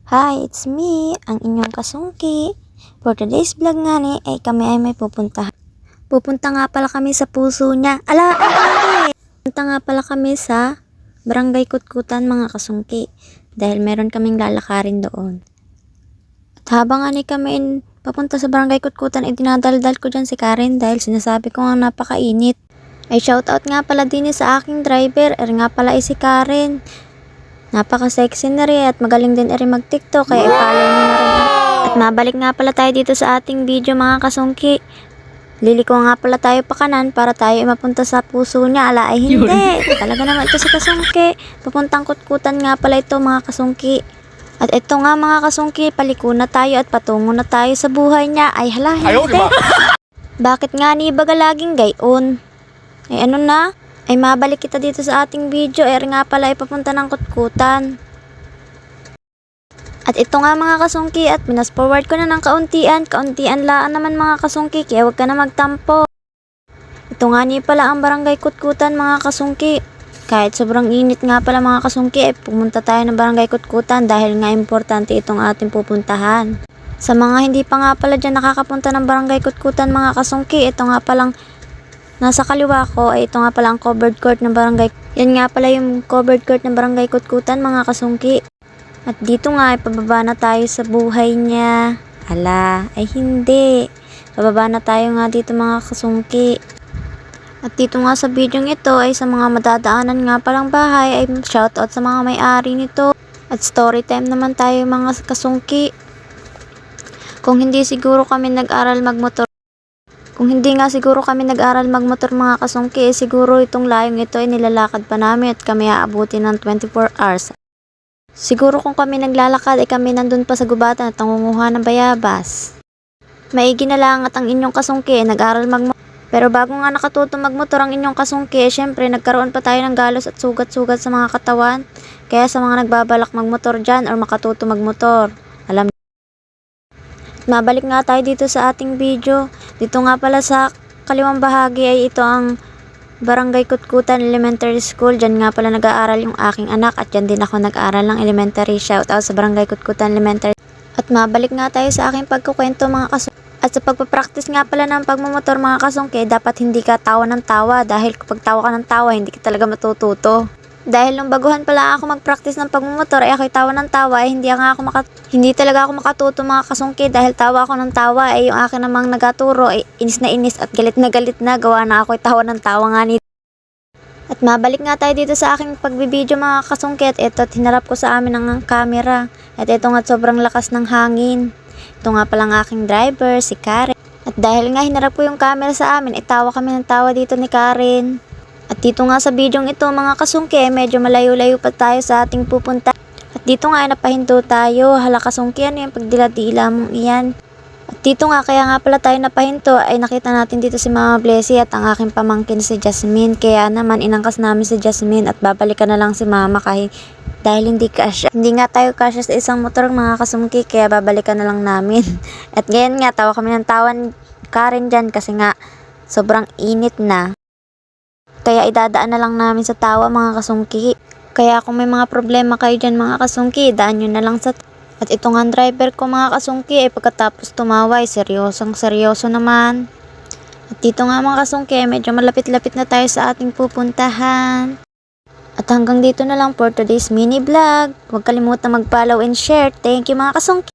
Hi, it's me, ang inyong kasungki. For today's vlog nga ni, ay kami ay may pupunta. Pupunta nga pala kami sa puso niya. Pupunta nga pala kami sa Barangay Kutkutan mga kasungki. Dahil meron kaming lalakarin doon. At habang nga ni kami papunta sa Barangay Kutkutan, ay dinadaldal ko dyan si Karen dahil sinasabi ko nga napakainit. Ay shoutout nga pala din sa aking driver, nga pala ay si Karen. Napaka-sexy na rin at magaling din rin mag-TikTok kaya i-follow nyo na rin. At mabalik nga pala tayo dito sa ating video mga kasungki. Liliko nga pala tayo pa kanan para tayo mapunta sa puso niya. Ala ay hindi. Talaga naman ito si kasungki. Papuntang Kutkutan nga pala ito mga kasungki. At ito nga mga kasungki, paliko na tayo at patungo na tayo sa buhay niya. Ay hala hindi. Bakit nga ni baga laging gayon? Ay ano na? Ay mabalik kita dito sa ating video, nga pala ay papunta ng Kutkutan. At ito nga mga kasungki, at pinas forward ko na ng kauntian laan naman mga kasungki, kaya huwag ka na magtampo. Ito nga ni pala ang Barangay Kutkutan mga kasungki. Kahit sobrang init nga pala mga kasungki, ay pumunta tayo ng Barangay Kutkutan dahil nga importante itong ating pupuntahan. Sa mga hindi pa nga pala dyan nakakapunta ng Barangay Kutkutan mga kasungki, ito nga palang nasa kaliwa ko ay ito nga pala ang covered court ng barangay. Yan nga pala yung covered court ng Barangay Kutkutan mga kasungki. At dito nga ay pababa na tayo sa buhay niya. Ala, ay hindi. Pababa na tayo nga dito mga kasungki. At dito nga sa video ito ay sa mga madadaanan nga palang bahay ay shoutout sa mga may-ari nito. At story time naman tayo mga kasungki. Kung hindi siguro kami nag-aral magmotor mga kasungki, siguro itong layong ito ay nilalakad pa namin at kami aabutin ng 24 hours. Siguro kung kami naglalakad ay kami nandun pa sa gubatan at nangunguha ng bayabas. Maigi na lang at ang inyong kasungki ay nag-aral magmotor. Pero bago nga nakatuto magmotor ang inyong kasungki, syempre nagkaroon pa tayo ng galos at sugat-sugat sa mga katawan. Kaya sa mga nagbabalak magmotor dyan or makatuto magmotor, mabalik nga tayo dito sa ating video. Dito nga pala sa kaliwang bahagi ay ito ang Barangay Kutkutan Elementary School. Diyan nga pala nag-aaral yung aking anak at dyan din ako nag-aaral ng elementary. Shoutout sa Barangay Kutkutan Elementary. At mabalik nga tayo sa aking pagkukwento mga kasungki. At sa pagpapractice nga pala ng pagmumotor mga kasungki, dapat hindi ka tawa ng tawa dahil kapag tawa ka ng tawa, hindi ka talaga matututo. Dahil nung baguhan pala ako mag-practice ng pagmumotor ay ako'y tawa ng tawa ay hindi talaga ako makatuto mga kasungki dahil tawa ako ng tawa ay yung akin namang nagaturo ay inis na inis at galit na gawa na ako'y tawa ng tawa nga nito. At mabalik nga tayo dito sa aking pagbibideo mga kasungki at ito at hinarap ko sa amin ang camera at ito nga sobrang lakas ng hangin. Ito nga palang aking driver si Karen at dahil nga hinarap ko yung camera sa amin itawa kami ng tawa dito ni Karen. At dito nga sa bidyong ito mga kasungki, medyo malayo-layo pa tayo sa ating pupunta. At dito nga ay napahinto tayo. Hala kasungki, ano yung pagdila-dila mong iyan? At dito nga, kaya nga pala tayo napahinto, ay nakita natin dito si Mama Blessy at ang aking pamangkin si Jasmine. Kaya naman inangkas namin si Jasmine at babalikan na lang si Mama dahil hindi nga tayo kasya sa isang motor mga kasungki, kaya babalikan na lang namin. At ngayon nga, tawa kami ng tawan Karen dyan kasi nga sobrang init na. Kaya idadaan na lang namin sa tawa mga kasungki. Kaya kung may mga problema kayo dyan mga kasungki, daan nyo na lang sa At ito nga driver ko mga kasungki ay pagkatapos tumawa ay seryoso naman. At dito nga mga kasungki medyo malapit-lapit na tayo sa ating pupuntahan. At hanggang dito na lang for today's mini vlog. Huwag kalimutan mag-follow and share. Thank you mga kasungki.